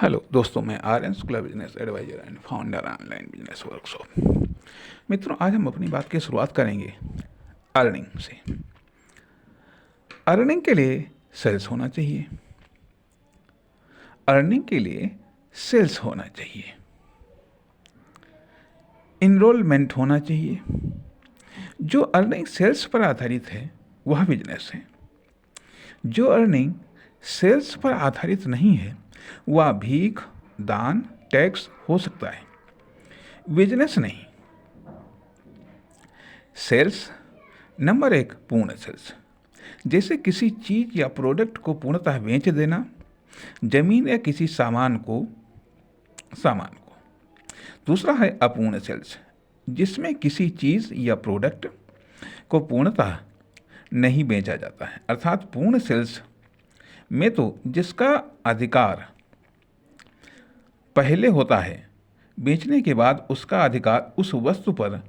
Hello दोस्तों, मैं Aryan Shukla, business adviser and founder online business workshop. मित्रों, आज हम अपनी बात की शुरुआत करेंगे अर्निंग से। अर्निंग के लिए सेल्स होना चाहिए। अर्निंग के लिए सेल्स होना चाहिए, इनरोलमेंट होना चाहिए। जो अर्निंग सेल्स पर आधारित है वह बिजनेस है। जो अर्निंग सेल्स पर आधारित नहीं है वह भीख, दान, टैक्स हो सकता है, बिजनेस नहीं। सेल्स नंबर 1, पूर्ण सेल्स, जैसे किसी चीज या प्रोडक्ट को पूर्णतः बेच देना, जमीन या किसी सामान को। दूसरा है अपूर्ण सेल्स, जिसमें किसी चीज या प्रोडक्ट को पूर्णतः नहीं बेचा जाता है। अर्थात पूर्ण सेल्स में तो जिसका अधिकार पहले होता है, बेचने के बाद उसका अधिकार उस वस्तु पर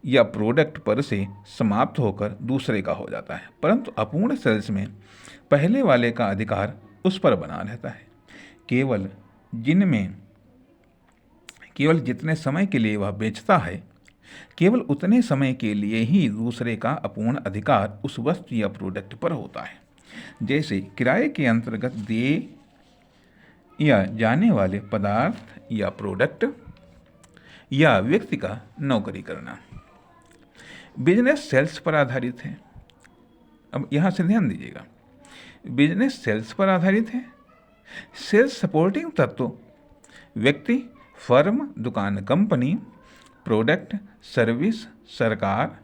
या प्रोडक्ट पर से समाप्त होकर दूसरे का हो जाता है। परंतु अपूर्ण सेल्स में पहले वाले का अधिकार उस पर बना रहता है। केवल जितने समय के लिए वह बेचता है, केवल उतने समय के लिए ही दूसरे का अपूर्ण अधिकार उस वस्तु या प्रोडक्ट पर होता है। जैसे किराए के अंतर्गत दिए या जाने वाले पदार्थ या प्रोडक्ट या व्यक्ति का नौकरी करना। बिजनेस सेल्स पर आधारित है। अब यहाँ से ध्यान दीजिएगा, बिजनेस सेल्स पर आधारित है। सेल्स सपोर्टिंग तत्व व्यक्ति, फर्म, दुकान, कंपनी, प्रोडक्ट, सर्विस, सरकार,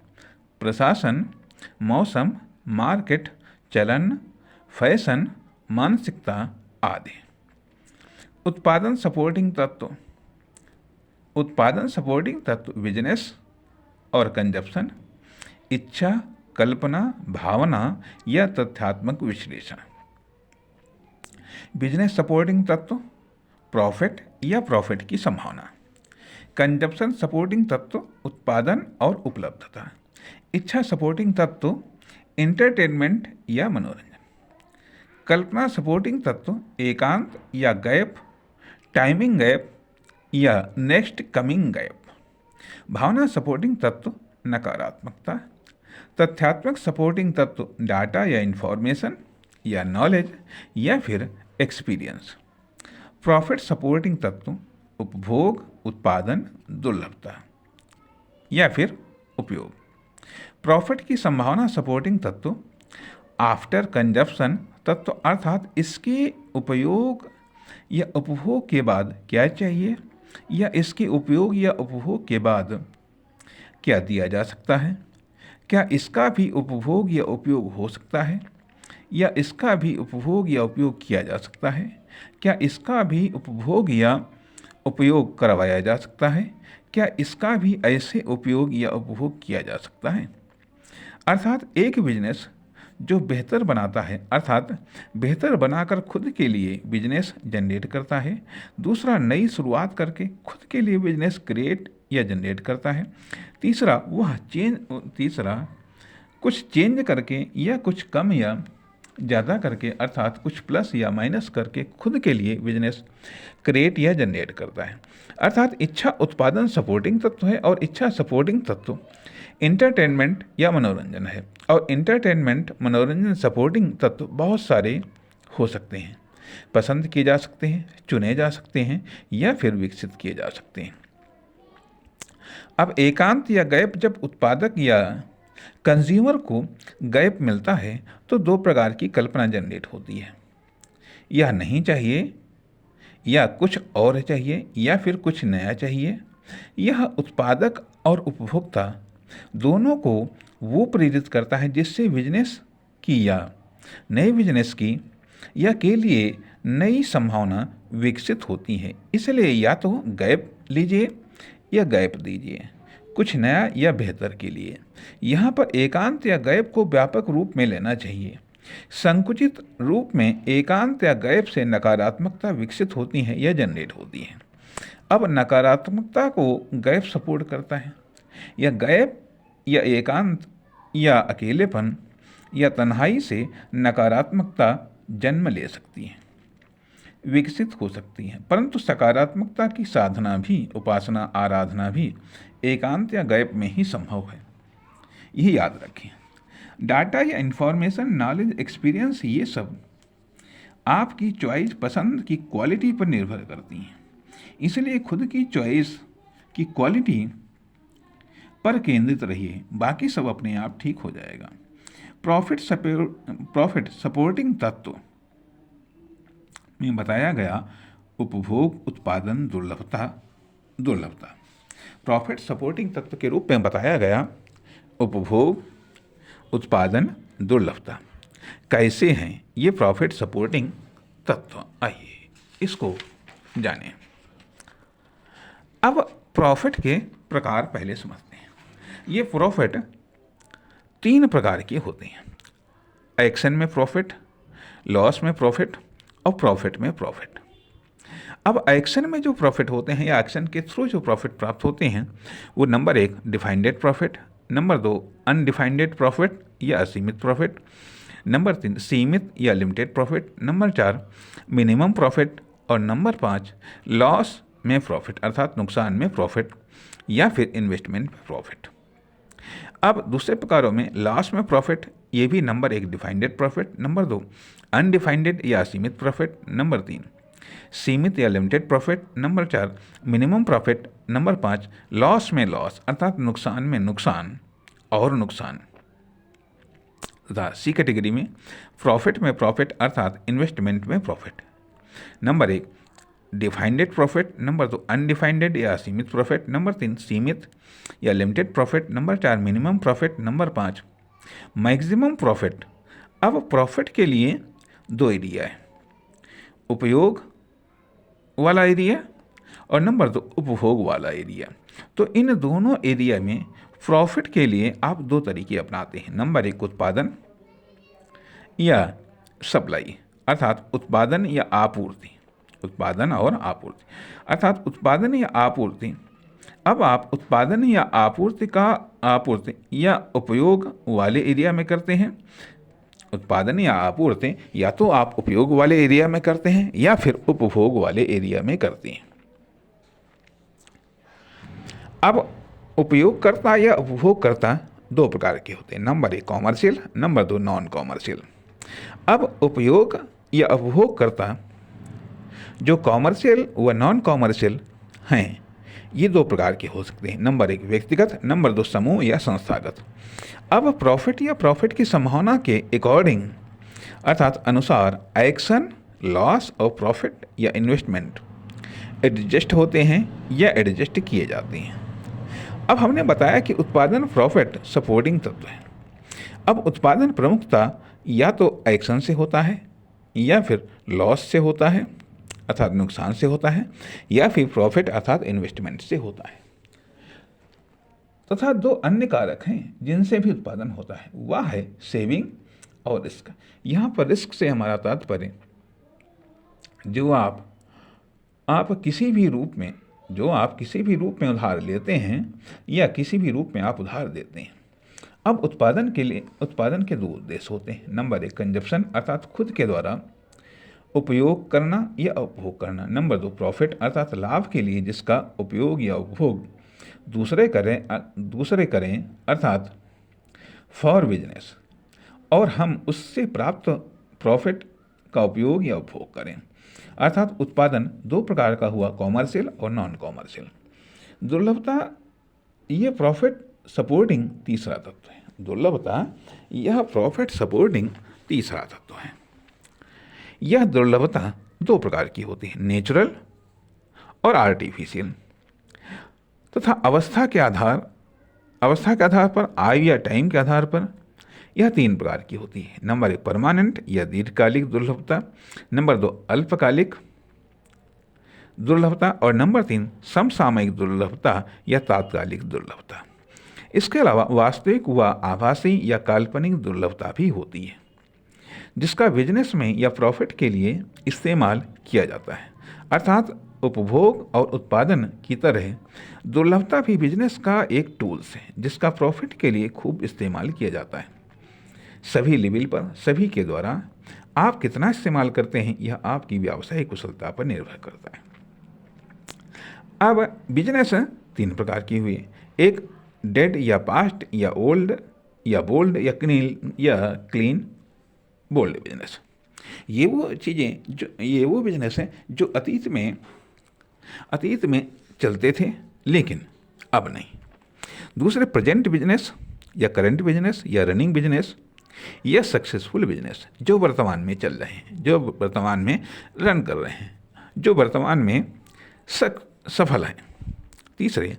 प्रशासन, मौसम, मार्केट, चलन, फैशन, मानसिकता आदि। उत्पादन सपोर्टिंग तत्व बिजनेस और कंजप्शन, इच्छा, कल्पना, भावना या तथ्यात्मक विश्लेषण। बिजनेस सपोर्टिंग तत्व प्रॉफिट या प्रॉफिट की संभावना। कंजप्शन सपोर्टिंग तत्व उत्पादन और उपलब्धता। इच्छा सपोर्टिंग तत्व एंटरटेनमेंट या मनोरंजन। कल्पना सपोर्टिंग तत्व एकांत या गैप, टाइमिंग गैप या नेक्स्ट कमिंग गैप। भावना सपोर्टिंग तत्व नकारात्मकता। तथ्यात्मक सपोर्टिंग तत्व डाटा या इंफॉर्मेशन या नॉलेज या फिर एक्सपीरियंस। प्रॉफिट सपोर्टिंग तत्व उपभोग, उत्पादन, दुर्लभता या फिर उपयोग। प्रॉफिट की संभावना सपोर्टिंग तत्व आफ्टर कंजप्शन तत्व, अर्थात इसके उपयोग या उपभोग के बाद क्या चाहिए या इसके उपयोग या उपभोग के बाद क्या दिया जा सकता है, क्या इसका भी उपभोग या उपयोग हो सकता है या इसका भी उपभोग या उपयोग किया जा सकता है, क्या इसका भी उपभोग या उपयोग करवाया जा सकता है, क्या इसका भी ऐसे उपयोग या उपभोग किया जा सकता है। अर्थात एक बिजनेस जो बेहतर बनाता है, अर्थात बेहतर बनाकर खुद के लिए बिजनेस जनरेट करता है। दूसरा, नई शुरुआत करके खुद के लिए बिजनेस क्रिएट या जनरेट करता है। तीसरा, कुछ चेंज करके या कुछ कम या ज़्यादा करके, अर्थात कुछ प्लस या माइनस करके खुद के लिए बिजनेस क्रिएट या जनरेट करता है। अर्थात इच्छा उत्पादन सपोर्टिंग तत्व है और इच्छा सपोर्टिंग तत्व इंटरटेनमेंट या मनोरंजन है। और इंटरटेनमेंट, मनोरंजन सपोर्टिंग तत्व बहुत सारे हो सकते हैं, पसंद किए जा सकते हैं, चुने जा सकते हैं या फिर विकसित किए जा सकते हैं। अब एकांत या गैप, जब उत्पादक या कंज्यूमर को गैप मिलता है तो दो प्रकार की कल्पना जनरेट होती है। यह नहीं चाहिए या कुछ और चाहिए या फिर कुछ नया चाहिए। यह उत्पादक और उपभोक्ता दोनों को वो प्रेरित करता है जिससे बिजनेस की या नए बिजनेस की या के लिए नई संभावना विकसित होती है। इसलिए या तो गैप लीजिए या गैप दीजिए, कुछ नया या बेहतर के लिए। यहाँ पर एकांत या गैप को व्यापक रूप में लेना चाहिए। संकुचित रूप में एकांत या गैप से नकारात्मकता विकसित होती है या जनरेट होती है। अब नकारात्मकता को गैप सपोर्ट करता है, या गैप या एकांत या अकेलेपन या तन्हाई से नकारात्मकता जन्म ले सकती है। विकसित हो सकती हैं, परंतु सकारात्मकता की साधना भी, उपासना, आराधना भी एकांत या गैप में ही संभव है। यही याद रखें। डाटा या इंफॉर्मेशन, नॉलेज, एक्सपीरियंस, ये सब आपकी चॉइस, पसंद की क्वालिटी पर निर्भर करती हैं। इसलिए खुद की चॉइस की क्वालिटी पर केंद्रित रहिए, बाकी सब अपने आप ठीक हो जाएगा। प्रॉफिट सपोर्टिंग तत्व में बताया गया उपभोग, उत्पादन, दुर्लभता। प्रॉफिट सपोर्टिंग तत्व के रूप में बताया गया उपभोग, उत्पादन, दुर्लभता कैसे हैं ये प्रॉफिट सपोर्टिंग तत्व। आइए इसको जानें। अब प्रॉफिट के प्रकार पहले समझते हैं। ये प्रॉफिट 3 प्रकार के होते हैं। एक्शन में प्रॉफिट, लॉस में प्रॉफिट और प्रॉफिट में प्रॉफिट। अब एक्शन में जो प्रॉफिट होते हैं या एक्शन के थ्रू जो प्रॉफिट प्राप्त होते हैं वो नंबर 1 डिफाइंडेड प्रॉफिट, नंबर 2 अनडिफाइंडेड प्रॉफिट या असीमित प्रॉफिट, नंबर 3 सीमित या limited profit, number 4 minimum profit और नंबर 5 लॉस में प्रॉफिट अर्थात नुकसान में प्रॉफिट या फिर इन्वेस्टमेंट में प्रॉफिट। अब दूसरे प्रकारों में लॉस में प्रॉफिट, ये भी नंबर 1 डिफाइंडेड प्रॉफिट, नंबर 2 अनडिफाइंडेड या असीमित प्रॉफिट, नंबर 3 सीमित या limited profit, number 4 minimum profit, number 5 loss में लॉस अर्थात नुकसान में नुकसान और नुकसान। तथा सी कैटेगरी में प्रॉफिट में प्रॉफिट अर्थात इन्वेस्टमेंट में प्रॉफिट। नंबर 1 डिफाइंडेड प्रॉफिट, नंबर 2 अनडिफाइंडेड या असीमित प्रॉफिट, नंबर 3 सीमित या limited profit, number 4 minimum profit, number 5 maximum profit. अब प्रॉफिट के लिए 2 एरिया है, उपयोग वाला एरिया और नंबर 2 उपभोग वाला एरिया। तो इन दोनों एरिया में प्रॉफिट के लिए आप 2 तरीके अपनाते हैं। नंबर 1 उत्पादन या सप्लाई अर्थात उत्पादन या आपूर्ति, उत्पादन और आपूर्ति अर्थात उत्पादन या आपूर्ति। अब आप उत्पादन या आपूर्ति या उपयोग वाले एरिया में करते हैं। उत्पादन या आपूर्ति या तो आप उपयोग वाले एरिया में करते हैं या फिर उपभोग वाले एरिया में करते हैं। अब उपयोगकर्ता या उपभोगकर्ता 2 प्रकार के होते हैं। Number 1 commercial, number 2 non commercial. अब उपयोग या उपभोगकर्ता जो कॉमर्शियल व नॉन कॉमर्शियल हैं ये 2 प्रकार के हो सकते हैं। नंबर 1 व्यक्तिगत, नंबर 2 समूह या संस्थागत। अब प्रॉफिट या प्रॉफिट की संभावना के अकॉर्डिंग अर्थात अनुसार एक्शन, लॉस और प्रॉफिट या इन्वेस्टमेंट एडजस्ट होते हैं या एडजस्ट किए जाते हैं। अब हमने बताया कि उत्पादन प्रॉफिट सपोर्टिंग तत्व है। अब उत्पादन प्रमुखता या तो एक्शन से होता है या फिर लॉस से होता है अर्थात नुकसान से होता है या फिर प्रॉफिट अर्थात इन्वेस्टमेंट से होता है। तथा 2 अन्य कारक हैं जिनसे भी उत्पादन होता है, वह है सेविंग और रिस्क। यहाँ पर रिस्क से हमारा तात्पर्य जो आप किसी भी रूप में उधार लेते हैं या किसी भी रूप में आप उधार देते हैं। अब उत्पादन के 2 उद्देश्य होते हैं। नंबर 1 कंजप्शन अर्थात खुद के द्वारा उपयोग करना या उपभोग करना। नंबर 2 प्रॉफिट अर्थात लाभ के लिए जिसका उपयोग या उपभोग दूसरे करें अर्थात फॉर बिजनेस और हम उससे प्राप्त प्रॉफिट का उपयोग या उपभोग करें। अर्थात उत्पादन 2 प्रकार का हुआ, कॉमर्शियल और नॉन कॉमर्शियल। दुर्लभता यह प्रॉफिट सपोर्टिंग तीसरा तत्व है। दुर्लभता यह प्रॉफिट सपोर्टिंग तीसरा तत्व है। यह दुर्लभता 2 प्रकार की होती है, नेचुरल और आर्टिफिशियल। तथा अवस्था के आधार पर, आयु या टाइम के आधार पर यह 3 प्रकार की होती है। नंबर 1 परमानेंट या दीर्घकालिक दुर्लभता, नंबर 2 अल्पकालिक दुर्लभता और नंबर 3 समसामयिक दुर्लभता या तात्कालिक दुर्लभता। इसके अलावा वास्तविक व आभासी या काल्पनिक दुर्लभता भी होती है जिसका बिजनेस में या प्रॉफिट के लिए इस्तेमाल किया जाता है। अर्थात उपभोग और उत्पादन की तरह दुर्लभता भी बिजनेस का एक टूल्स है जिसका प्रॉफिट के लिए खूब इस्तेमाल किया जाता है। सभी लेवल पर सभी के द्वारा आप कितना इस्तेमाल करते हैं यह आपकी व्यावसायिक कुशलता पर निर्भर करता है। अब बिजनेस 3 प्रकार की हुई। एक डेड या पास्ट या ओल्ड या बोल्ड या क्लीन बोल्ड बिजनेस। ये वो बिजनेस हैं जो अतीत में चलते थे लेकिन अब नहीं। दूसरे प्रेजेंट बिजनेस या करंट बिजनेस या रनिंग बिजनेस या सक्सेसफुल बिजनेस जो वर्तमान में चल रहे हैं, जो वर्तमान में रन कर रहे हैं, जो वर्तमान में सफल हैं। तीसरे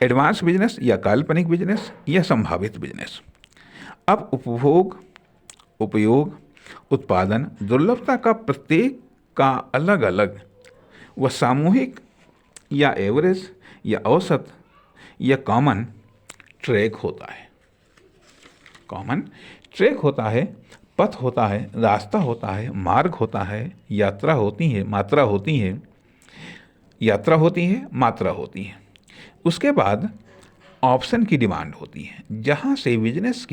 एडवांस बिजनेस या काल्पनिक बिजनेस या संभावित बिजनेस। अब उपयोग, उत्पादन, दुर्लभता का प्रत्येक का अलग अलग व सामूहिक या एवरेज या औसत या कॉमन ट्रैक होता है। कॉमन ट्रैक होता है, पथ होता है, रास्ता होता है, मार्ग होता है, यात्रा होती है, मात्रा होती है। उसके बाद ऑप्शन की डिमांड होती है, जहाँ से बिजनेस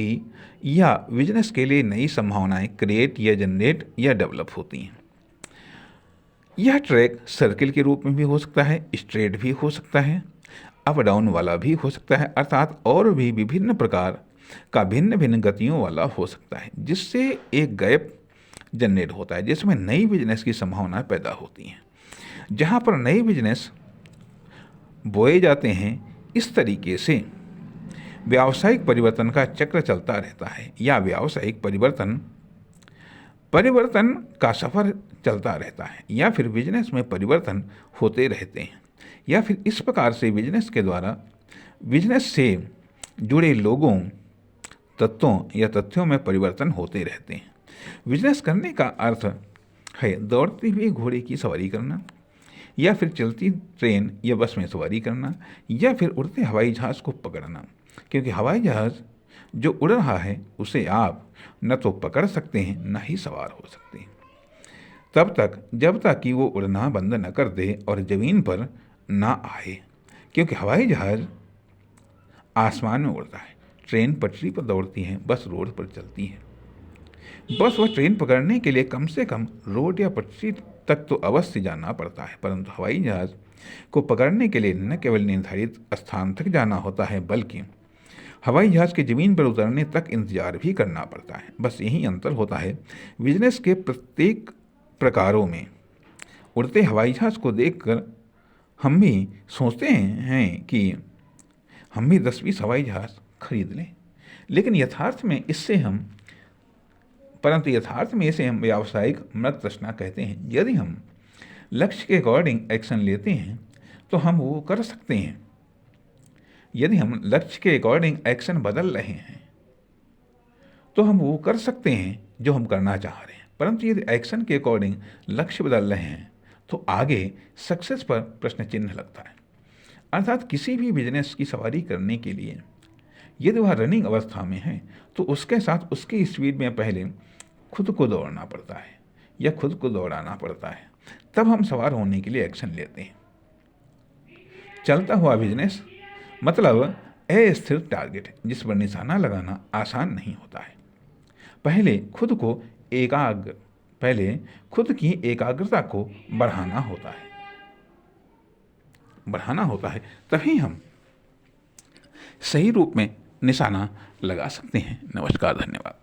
के लिए नई संभावनाएं क्रिएट या जनरेट या डेवलप होती हैं। यह ट्रैक सर्किल के रूप में भी हो सकता है, स्ट्रेट भी हो सकता है, अप डाउन वाला भी हो सकता है, अर्थात और भी विभिन्न प्रकार का भिन्न गतियों वाला हो सकता है, जिससे एक गैप जनरेट होता है जिसमें नई बिजनेस की संभावनाएं पैदा होती हैं। जहाँ पर नए बिजनेस बोए जाते हैं, इस तरीके से व्यावसायिक परिवर्तन का चक्र चलता रहता है या व्यावसायिक परिवर्तन का सफ़र चलता रहता है, या फिर बिजनेस में परिवर्तन होते रहते हैं, या फिर इस प्रकार से बिजनेस से जुड़े लोगों, तत्वों या तथ्यों में परिवर्तन होते रहते हैं। बिजनेस करने का अर्थ है दौड़ते हुए घोड़े की सवारी करना, या फिर चलती ट्रेन या बस में सवारी करना, या फिर उड़ते हवाई जहाज़ को पकड़ना, क्योंकि हवाई जहाज़ जो उड़ रहा है उसे आप न तो पकड़ सकते हैं न ही सवार हो सकते हैं जब तक कि वो उड़ना बंद न कर दे और ज़मीन पर ना आए, क्योंकि हवाई जहाज़ आसमान में उड़ता है, ट्रेन पटरी पर दौड़ती है, बस रोड पर चलती है। बस व ट्रेन पकड़ने के लिए कम से कम रोड या पटरी तक तो अवश्य जाना पड़ता है, परंतु हवाई जहाज़ को पकड़ने के लिए न केवल निर्धारित स्थान तक जाना होता है, बल्कि हवाई जहाज़ के ज़मीन पर उतरने तक इंतजार भी करना पड़ता है। बस यही अंतर होता है बिजनेस के प्रत्येक प्रकारों में। उड़ते हवाई जहाज़ को देखकर हम भी सोचते हैं कि हम भी 10-20 हवाई जहाज़ खरीद लें, लेकिन यथार्थ में इसे हम व्यावसायिक मृत तृष्णा कहते हैं। यदि हम लक्ष्य के अकॉर्डिंग एक्शन लेते हैं तो हम वो कर सकते हैं। यदि हम लक्ष्य के अकॉर्डिंग एक्शन बदल रहे हैं तो हम वो कर सकते हैं जो हम करना चाह रहे हैं, परंतु यदि एक्शन के अकॉर्डिंग लक्ष्य बदल रहे हैं तो आगे सक्सेस पर प्रश्न चिन्ह लगता है। अर्थात किसी भी बिजनेस की सवारी करने के लिए यदि वह रनिंग अवस्था में है तो उसके साथ उसकी स्पीड में पहले खुद को दौड़ना पड़ता है या खुद को दौड़ाना पड़ता है, तब हम सवार होने के लिए एक्शन लेते हैं। चलता हुआ बिजनेस मतलब अस्थिर टारगेट जिस पर निशाना लगाना आसान नहीं होता है। पहले खुद की एकाग्रता को बढ़ाना होता है, तभी हम सही रूप में निशाना लगा सकते हैं। नमस्कार, धन्यवाद।